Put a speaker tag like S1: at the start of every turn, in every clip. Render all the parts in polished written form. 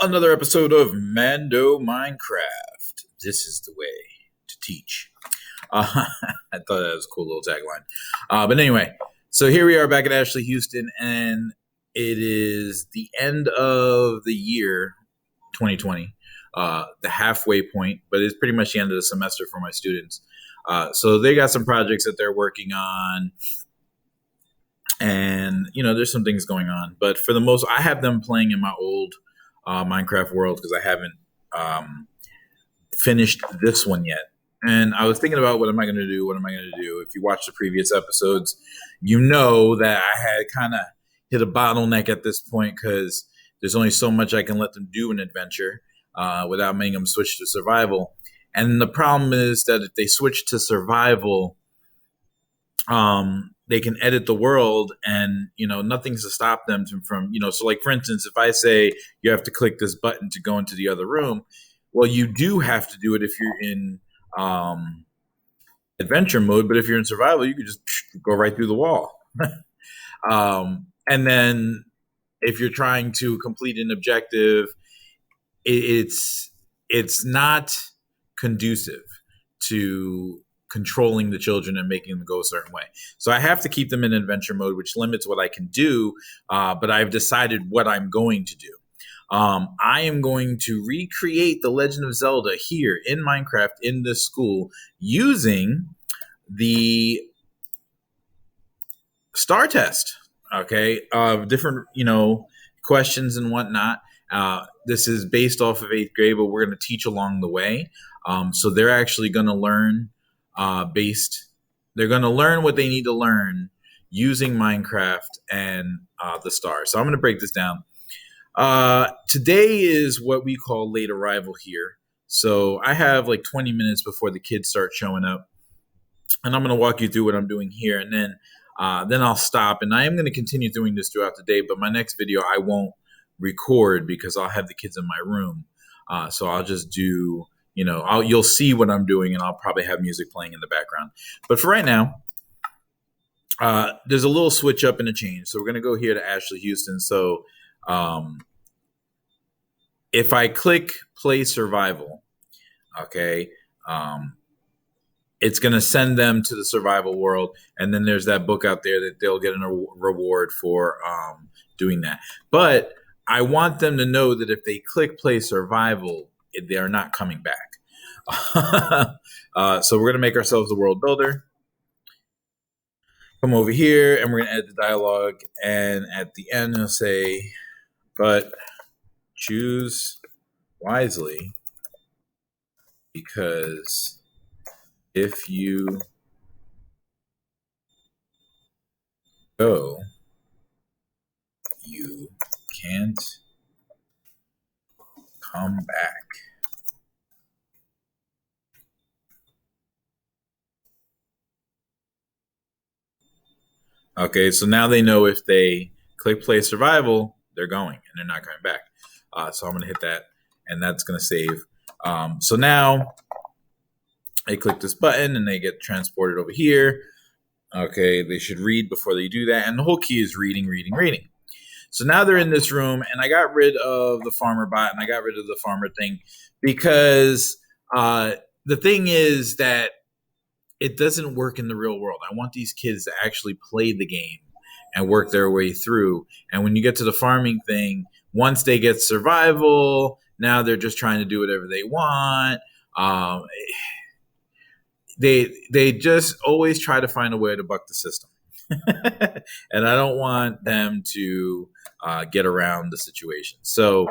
S1: Another episode of Mando Minecraft. This is the way to teach. I thought that was a cool little tagline. But anyway, so here we are back at Ashley Houston, and it is the end of the year 2020, the halfway point, but it's pretty much the end of the semester for my students. So they got some projects that they're working on, and there's some things going on. But for the most, I have them playing in my old Minecraft world because I haven't finished this one yet. And I was thinking about what am I going to do? What am I going to do? If you watch the previous episodes, you know that I had kind of hit a bottleneck at this point because there's only so much I can let them do in adventure without making them switch to survival. And the problem is that if they switch to survival, they can edit the world and, nothing's to stop them from, so like, for instance, if I say you have to click this button to go into the other room, well, you do have to do it if you're in adventure mode, but if you're in survival, you could just go right through the wall. And then if you're trying to complete an objective, it's not conducive to controlling the children and making them go a certain way. So I have to keep them in adventure mode, which limits what I can do, but I've decided what I'm going to do. I am going to recreate the Legend of Zelda here in Minecraft in this school using the STAAR test, okay, different, questions and whatnot. This is based off of 8th grade, but we're going to teach along the way. So they're actually going to learn they're going to learn what they need to learn using Minecraft and the STAAR. So I'm going to break this down. Today is what we call late arrival here. So I have like 20 minutes before the kids start showing up, and I'm going to walk you through what I'm doing here, and then I'll stop. And I am going to continue doing this throughout the day, but my next video I won't record because I'll have the kids in my room. So I'll just do, you'll see what I'm doing, and I'll probably have music playing in the background. But for right now, there's a little switch up and a change. So we're going to go here to Ashley Houston. So if I click play survival, okay, it's going to send them to the survival world. And then there's that book out there that they'll get a reward for doing that. But I want them to know that if they click play survival, they're not coming back. So we're going to make ourselves the world builder. Come over here, and we're going to add the dialogue. And at the end, I'll say, but choose wisely, because if you go, you can't come back. Okay, so now they know if they click play survival, they're going and they're not coming back. So I'm going to hit that, and that's going to save. So now they click this button and they get transported over here. Okay, they should read before they do that. And the whole key is reading, reading, reading. So now they're in this room, and I got rid of the farmer bot and I got rid of the farmer thing because the thing is that it doesn't work in the real world. I want these kids to actually play the game and work their way through. And when you get to the farming thing, once they get survival, now they're just trying to do whatever they want. They just always try to find a way to buck the system. And I don't want them to get around the situation. So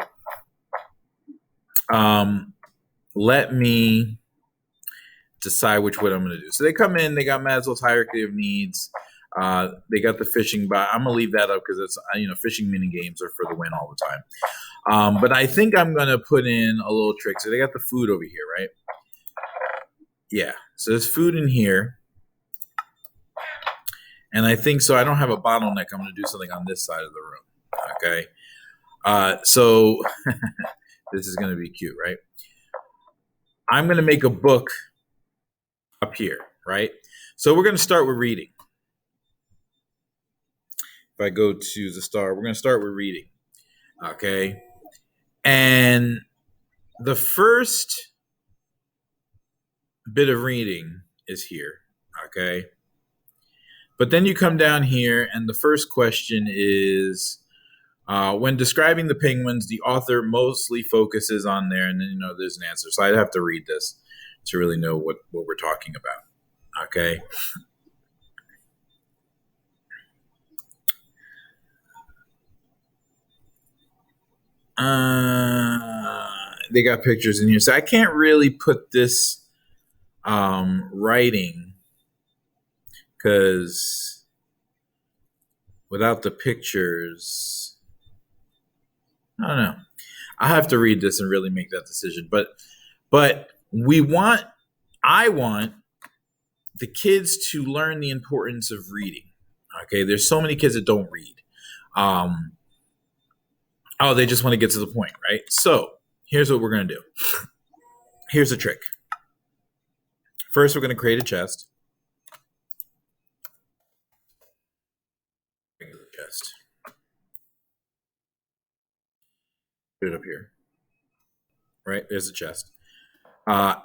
S1: let me decide which one I'm going to do. So they come in, they got Maslow's hierarchy of needs. They got the fishing bot. I'm going to leave that up because it's, fishing mini games are for the win all the time. But I think I'm going to put in a little trick. So they got the food over here, right? Yeah. So there's food in here. And I think so. I don't have a bottleneck. I'm going to do something on this side of the room. Okay. So this is going to be cute, right? I'm going to make a book up here, right? So we're going to start with reading. If I go to the STAAR, we're going to start with reading. Okay. And the first bit of reading is here, okay? But then you come down here, and the first question is, when describing the penguins, the author mostly focuses on there, and then there's an answer. So I'd have to read this to really know what we're talking about. Okay. They got pictures in here, so I can't really put this writing because without the pictures, I don't know. I have to read this and really make that decision. But I want the kids to learn the importance of reading. Okay, there's so many kids that don't read. They just want to get to the point, right? So here's what we're going to do. Here's a trick. First, we're going to create a chest. Put it up here. Right? There's a chest. And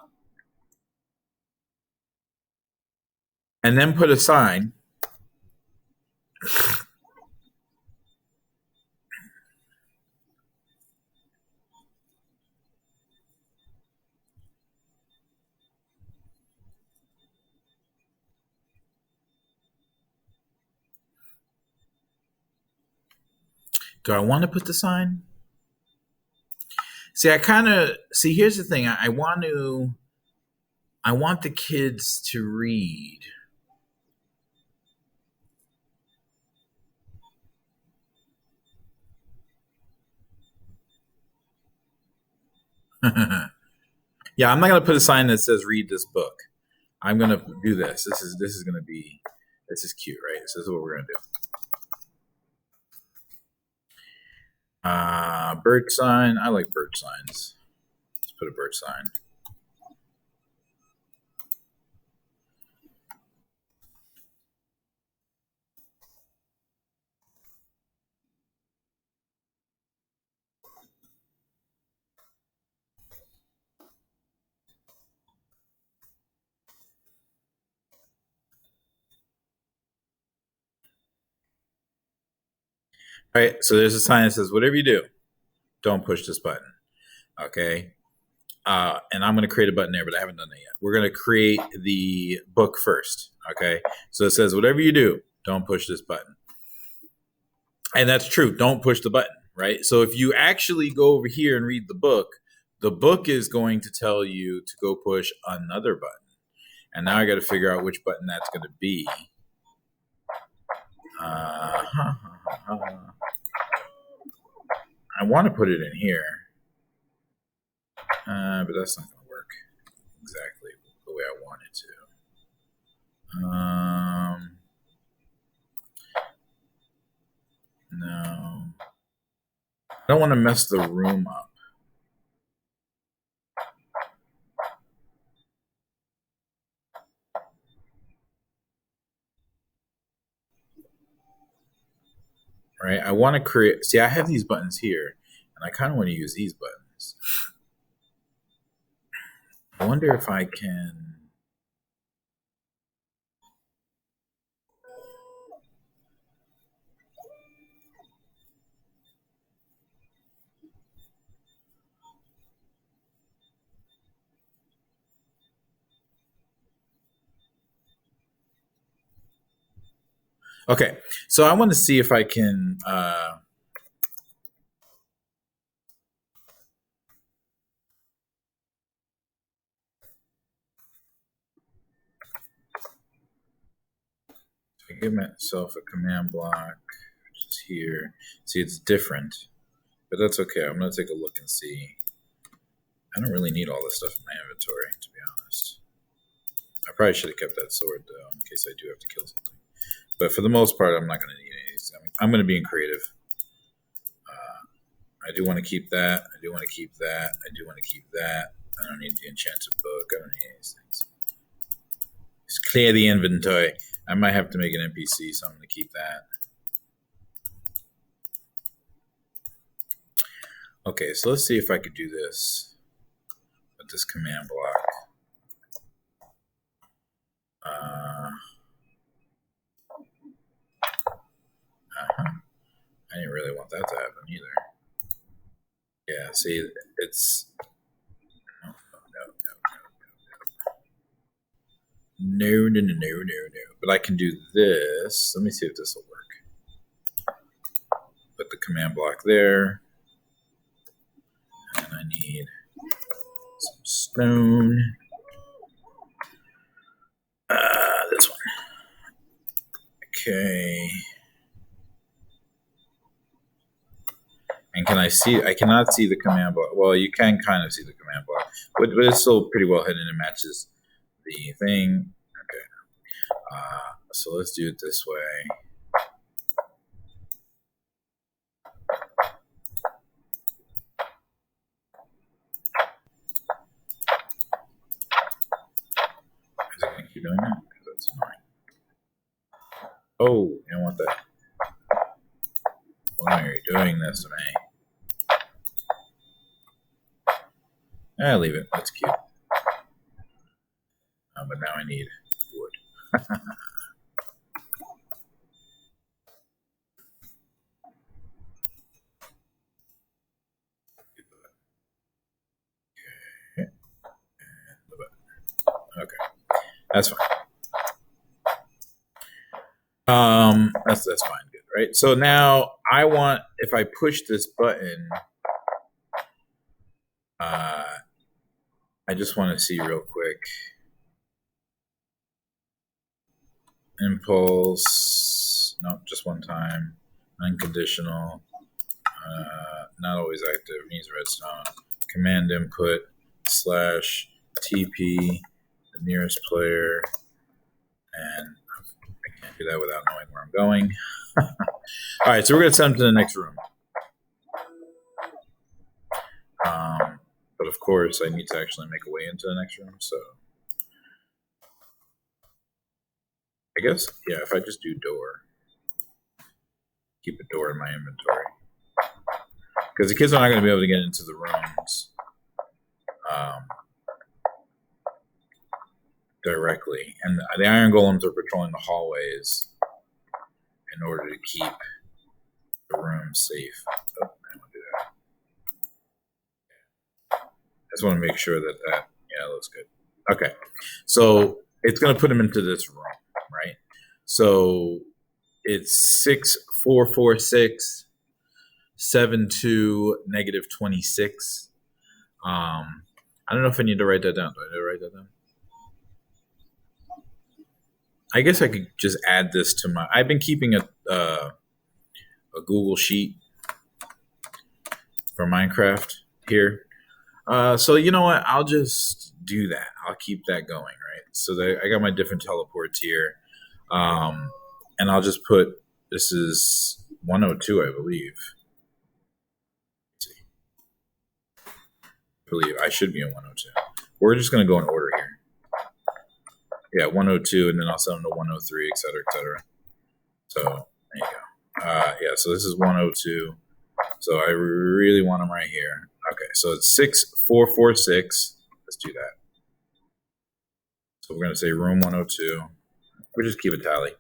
S1: then put a sign. Do I want to put the sign? See, here's the thing. I want the kids to read. Yeah, I'm not going to put a sign that says read this book. I'm going to do this. This is going to be, this is cute, right? So this is what we're going to do. Bird sign. I like bird signs. Let's put a bird sign. All right, so there's a sign that says, whatever you do, don't push this button. Okay. And I'm going to create a button there, but I haven't done that yet. We're going to create the book first. Okay. So it says, whatever you do, don't push this button. And that's true. Don't push the button, right? So if you actually go over here and read the book is going to tell you to go push another button. And now I got to figure out which button that's going to be. I want to put it in here. But that's not going to work exactly the way I want it to. No. I don't want to mess the room up. Right? I want to create... See, I have these buttons here, and I kind of want to use these buttons. I wonder if I can... Okay, so I want to see if I can... I give myself a command block, which is here. See, it's different, but that's okay. I'm going to take a look and see. I don't really need all this stuff in my inventory, to be honest. I probably should have kept that sword, though, in case I do have to kill something. But for the most part, I'm not going to need any of these. I'm going to be in creative. I do want to keep that. I do want to keep that. I do want to keep that. I don't need the enchanted book. I don't need any of these things. Just clear the inventory. I might have to make an NPC, so I'm going to keep that. Okay, so let's see if I could do this with this command block. I didn't really want that to happen either. Yeah, see, it's no. But I can do this. Let me see if this will work. Put the command block there. And I need some stone. This one. Okay. And can I see? I cannot see the command block. Well, you can kind of see the command block, but it's still pretty well hidden. It matches the thing. Okay. So let's do it this way. Is it going to keep doing that? Because that's annoying. Oh, you don't want that. Why are you doing this to me? Leave it. That's cute. But now I need wood. Okay, that's fine. That's fine. Good, right? So now I want, if I push this button, I just want to see real quick. Impulse. Nope, just one time. Unconditional. Not always active. Needs redstone. Command input / TP the nearest player. And I can't do that without knowing where I'm going. All right, so we're going to send them to the next room. But of course, I need to actually make a way into the next room. So I guess, yeah, if I just do door, keep a door in my inventory. Because the kids are not going to be able to get into the rooms directly. And the iron golems are patrolling the hallways in order to keep the room safe. Oh, I don't want to do that. I just want to make sure that yeah, looks good. Okay. So it's going to put them into this room, right? So it's 6446 72 negative 26. I don't know if I need to write that down. Do I need to write that down? I guess I could just add this to my. I've been keeping a Google sheet for Minecraft here. So you know what? I'll just do that. I'll keep that going, right? So I got my different teleports here, and I'll just put this is 102, I believe. Let's see. I believe I should be in 102. We're just going to go in order here. Yeah, 102, and then I'll send them to 103, et cetera, et cetera. So there you go. Yeah, so this is 102. So I really want them right here. Okay, so it's 6446. Let's do that. So we're going to say room 102. We'll just keep a tally.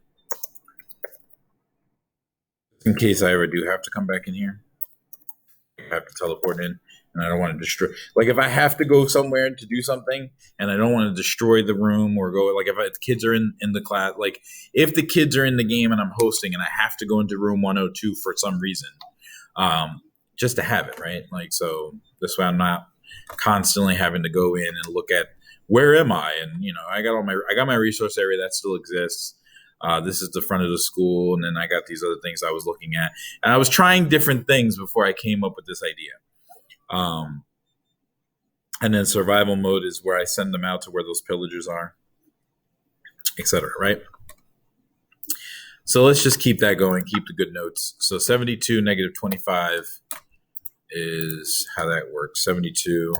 S1: In case I ever do have to come back in here. I have to teleport in, and I don't want to destroy. Like, if I have to go somewhere to do something, and I don't want to destroy the room or go, like, if the kids are in the class, like, if the kids are in the game and I'm hosting and I have to go into room 102 for some reason, just to have it, right? Like, so this way I'm not constantly having to go in and look at where am I, and I got my resource area that still exists. This is the front of the school, and then I got these other things I was looking at, and I was trying different things before I came up with this idea. And then survival mode is where I send them out to where those pillagers are, etc. Right? So let's just keep that going. Keep the good notes. So 72 negative 25 is how that works. 72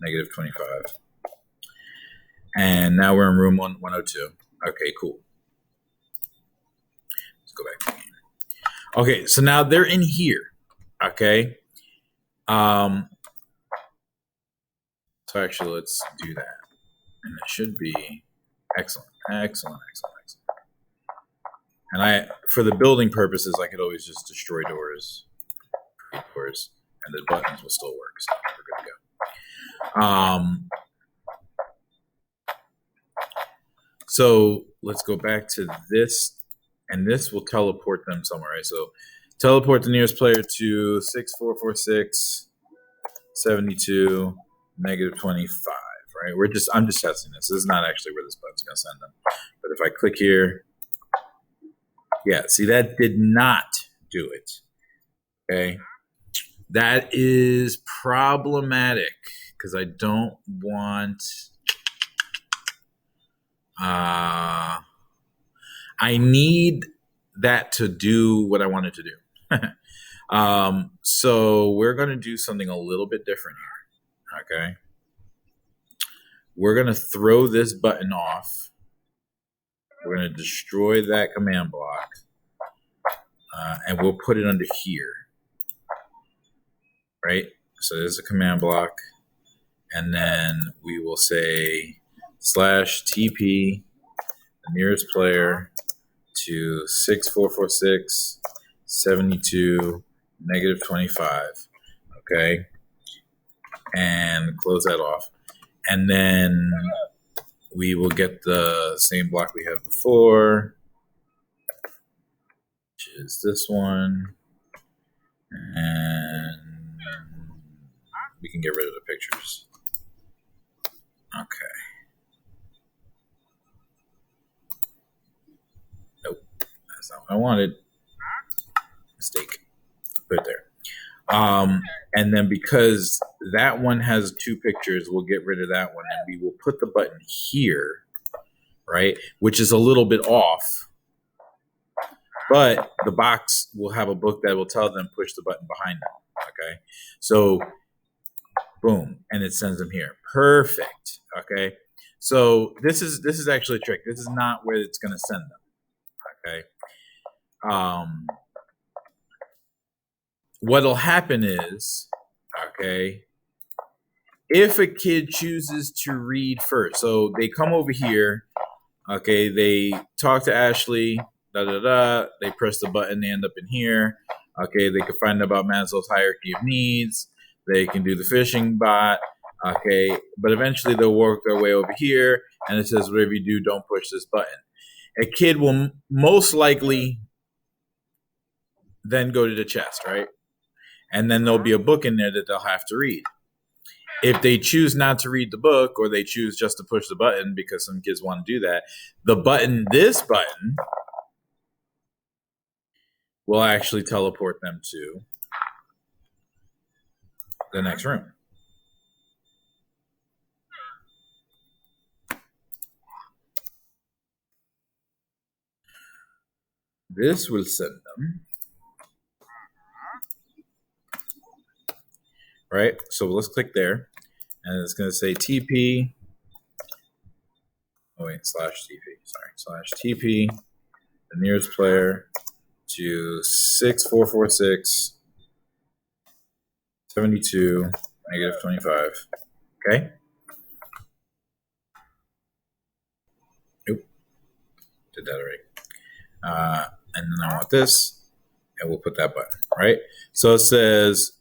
S1: negative 25. And now we're in room 102. Okay, cool. Let's go back to the game. Okay, so now they're in here. Okay. So actually, let's do that. And it should be excellent. And for the building purposes, I could always just destroy doors, and the buttons will still work. So we're good to go. So let's go back to this, and this will teleport them somewhere, right? So teleport the nearest player to 6446, 72, -25, right? I'm just testing this. This is not actually where this button's gonna send them. But if I click here, yeah, see, that did not do it. Okay. That is problematic because I don't want I need that to do what I want it to do. So we're going to do something a little bit different here. Okay. We're going to throw this button off. We're going to destroy that command block. And we'll put it under here. Right? So there's a command block. And then we will say /TP the nearest player to 6446, 72, -25. Okay. And close that off. And then we will get the same block we had before, which is this one. And we can get rid of the pictures. Okay. Nope. That's not what I wanted. Mistake. Put it there. And then because that one has 2 pictures, we'll get rid of that one, and we will put the button here, right? Which is a little bit off. But the box will have a book that will tell them push the button behind them. Okay. So boom, and it sends them here. Perfect. Okay. So this is actually a trick. This is not where it's going to send them. Okay. What'll happen is, okay, if a kid chooses to read first, so they come over here, okay, they talk to Ashley, they press the button, they end up in here. Okay, they can find out about Maslow's hierarchy of needs. They can do the fishing bot. Okay, but eventually they'll work their way over here, and it says, whatever you do, don't push this button. A kid will most likely then go to the chest, right? And then there'll be a book in there that they'll have to read. If they choose not to read the book, or they choose just to push the button, because some kids want to do that, this button, will actually teleport them to the next room. This will send them. Right? So let's click there. And it's going to say TP. Oh, wait, /TP. Sorry. /TP, the nearest player, to 6446, 72, -25. Okay? Nope. Did that already. And then I want this, and we'll put that button, right? So it says,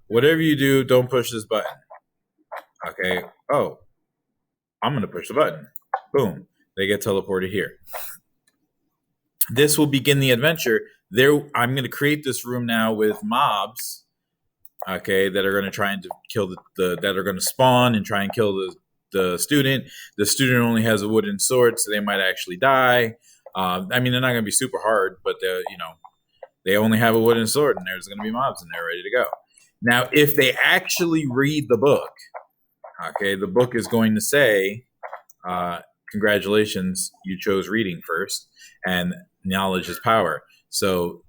S1: whatever you do, don't push this button. Okay. Oh, I'm going to push the button. Boom. They get teleported here. This will begin the adventure. I'm going to create this room now with mobs, okay, that are going to try and kill that are going to spawn and try and kill the student. The student only has a wooden sword, so they might actually die. I mean, they're not going to be super hard, but they only have a wooden sword, and there's going to be mobs in there ready to go. Now, if they actually read the book, okay, the book is going to say, congratulations, you chose reading first, and knowledge is power. So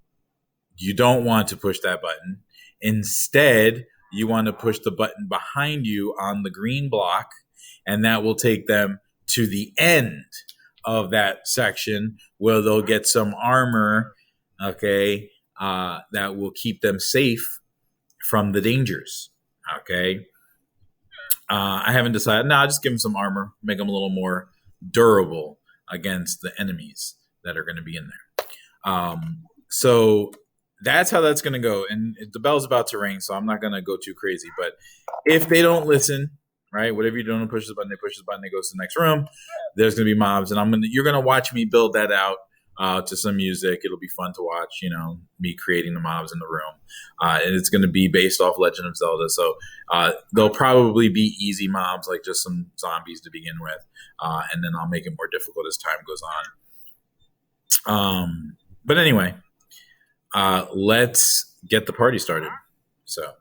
S1: you don't want to push that button. Instead, you want to push the button behind you on the green block, and that will take them to the end of that section where they'll get some armor, okay, that will keep them safe from the dangers. Okay. I haven't decided. No, I'll just give them some armor, make them a little more durable against the enemies that are going to be in there. So that's how that's going to go. And the bell's about to ring, so I'm not going to go too crazy. But if they don't listen, right, whatever you're doing, push the button, they push the button, they go to the next room. There's going to be mobs, and you're going to watch me build that out to some music. It'll be fun to watch, me creating the mobs in the room. And it's going to be based off Legend of Zelda. So they'll probably be easy mobs, like just some zombies to begin with. And then I'll make it more difficult as time goes on. But anyway, let's get the party started. So.